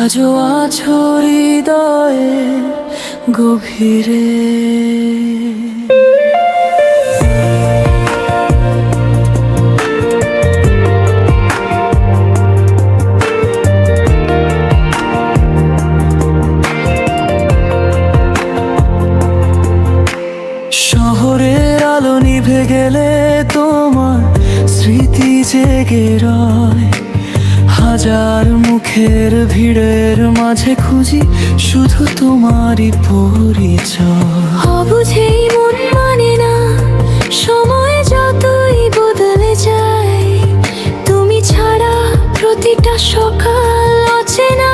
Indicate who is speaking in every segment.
Speaker 1: আজও আছো হৃদয়ে গভীরে। শহরের আলো নিভে গেলে তোমার স্মৃতি জেগে রয়। হাজার মুখের ভিড়ের মাঝে খুঁজি শুধু তোমারই পরিচয়।
Speaker 2: অবুঝেই মন মানে না, সময় যতই বদলে যায়, তুমি ছাড়া প্রতিটা সকাল অচেনা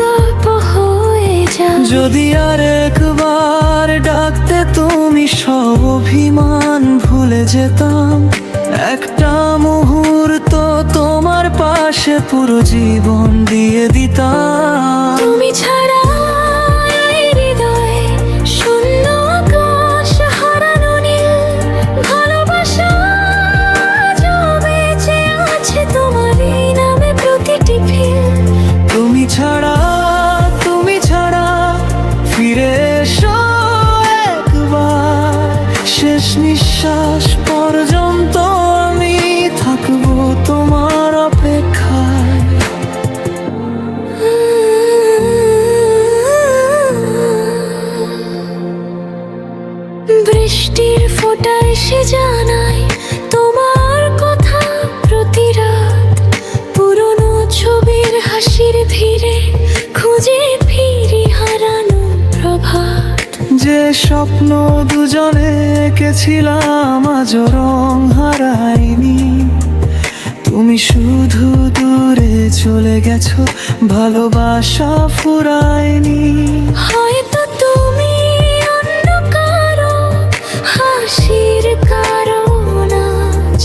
Speaker 2: গল্প হয়ে যায়।
Speaker 1: যদি আর একবার ডাকতে তুমি সব অভিমান ভুলে যেতাম। একটা মুহূর্ত তোমার পাশে পুরো জীবন দিয়ে দিতাম।
Speaker 2: তুমি ছাড়া এই হৃদয় শূন্য আকাশ হারানো নীল। ভালোবাসা আজও বেঁচে আছে তোমারই নামে প্রতিটি ফিল।
Speaker 1: তুমি ছাড়া ফিরে এসো একবার। শেষ নিঃশ্বাস পর্যন্ত আমি থাকবো তোমার অপেক্ষায়।
Speaker 2: বৃষ্টির ফোঁটা এসে জানায় তোমার কথা প্রতি রাত। পুরনো ছবির হাসির ধীরে খুঁজে ফিরি হারানো প্রভাত।
Speaker 1: যে স্বপ্ন দুজনে এঁকেছিলাম আজও রং হারায়নি। তুমি শুধু দূরে চলে গেছো, ভালোবাসা ফুরায়নি।
Speaker 2: হয়তো তুমি অন্য কারো হাসির কারণ আজ,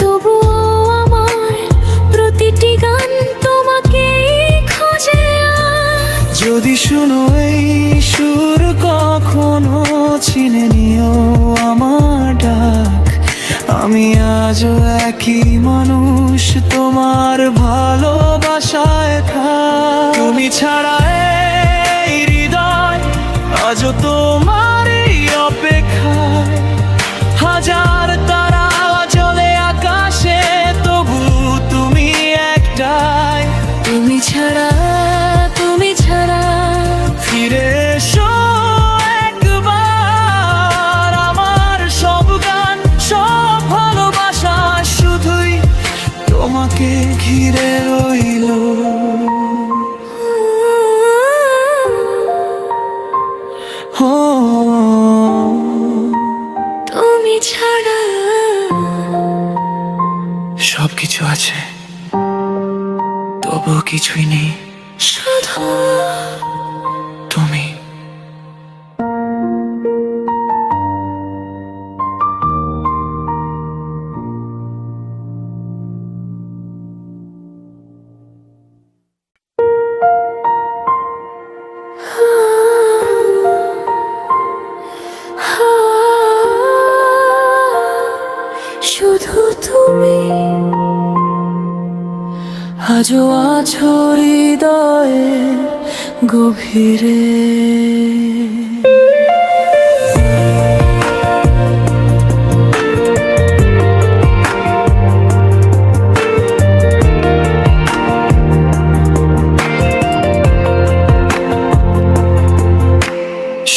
Speaker 2: তবুও আমার প্রতিটি গান তোমাকেই খোঁজে আজ।
Speaker 1: যদি শুনো এই সুর কখনো চিনে নিও আমার ডাক। আমি আজও একই মানুষ তোমার ভালোবাসায় থাক। তুমি ছাড়া এই হৃদয় আজও তোমারই অপেক্ষায়। হাজার তারা জ্বলে আকাশে, তবু তুমি একটাই। তুমি ছাড়া ফিরে এসো একবার। আমার সব গান সব ভালোবাসা শুধুই তোমাকে ঘিরে রইল। ও
Speaker 2: তুমি ছাড়া
Speaker 1: সবকিছু আছে, তবুও কিছুই নেই,
Speaker 2: শুধু
Speaker 1: তুমি।
Speaker 2: শুধু তুমি।
Speaker 1: আজও আছো হৃদয়ে গভীরে।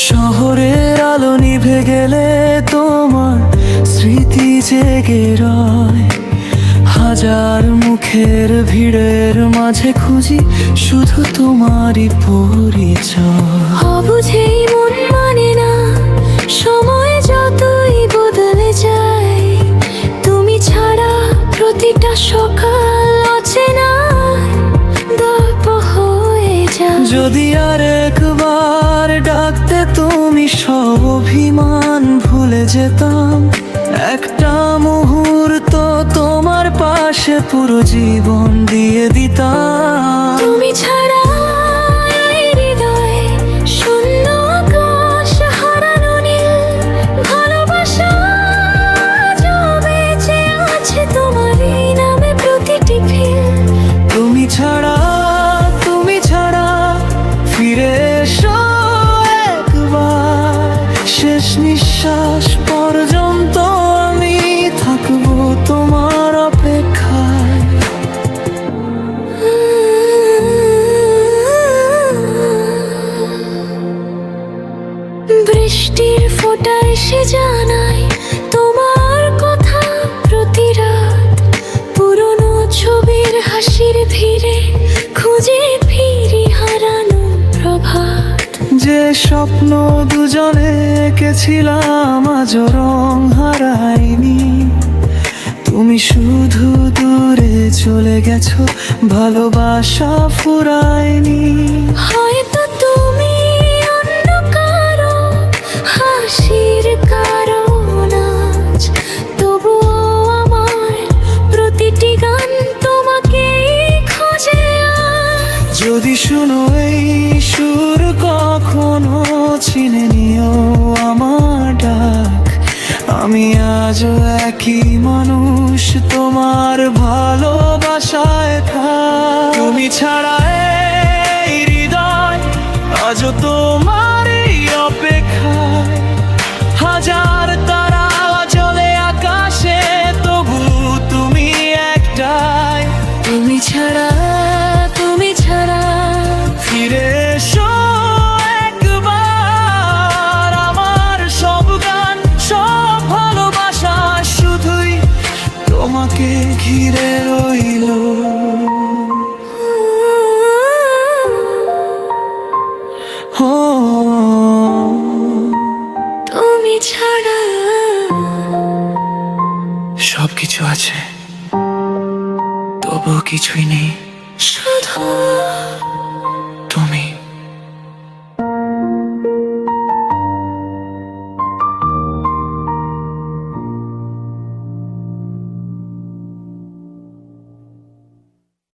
Speaker 1: শহরের আলো নিভে গেলে তোমার স্মৃতি জেগে রয়। হাজার মুখের ভিড়ের মাঝে খুঁজি শুধু তোমারই পরিচয়।
Speaker 2: অবুঝেই মন মানে না, সময় যতই বদলে যায়, তুমি ছাড়া প্রতিটা সকাল অচেনা গল্প হয়ে যায়।
Speaker 1: যদি আর একবার ডাকতে তুমি সব অভিমান ভুলে যেতাম। একটা মুহূর্ত তোমার পাশে পুরো জীবন দিয়ে দিতাম।
Speaker 2: তুমি ছাড়া এই হৃদয় শূন্য আকাশ হারানো নীল। ভালোবাসা আজও বেঁচে আছে তোমারই নামে প্রতিটি ফিল।
Speaker 1: তুমি ছাড়া নিঃশ্বাস পর্যন্ত আমি থাকবো তোমার অপেক্ষায়।
Speaker 2: বৃষ্টির ফোঁটা এসে জানায় তোমার কথা প্রতি রাত। পুরনো ছবির হাসির ধীরে খুঁজে ফিরি হারানো প্রভাত।
Speaker 1: যে স্বপ্ন দুজনে এঁকেছিলাম আজও রং হারায়নি। তুমি শুধু দূরে চলে গেছো, ভালোবাসা ফুরায়নি।
Speaker 2: হয়তো তুমি অন্য কারো হাসির কারণ আজ, তবুও আমার প্রতিটি গান তোমাকেই খোঁজে আজ।
Speaker 1: যদি শুনো এই সুর কখনো চিনে নিও আমার ডাক। আমি আজও একই মানুষ, তোমার ভালোবাসায় থাক। তুমি ছাড়া এই হৃদয় আজও তোমার এই অপেক্ষায়। হাজার তারা জ্বলে আকাশে, তবু তুমি একটাই। তুমি ছাড়া ফিরে এসো একবার। আমার সব গান, সব ভালোবাসা শুধুই তোমাকে ঘিরে রইল।
Speaker 2: তুমি ছাড়া
Speaker 1: সবকিছু আছে, তবু কিছুই নেই।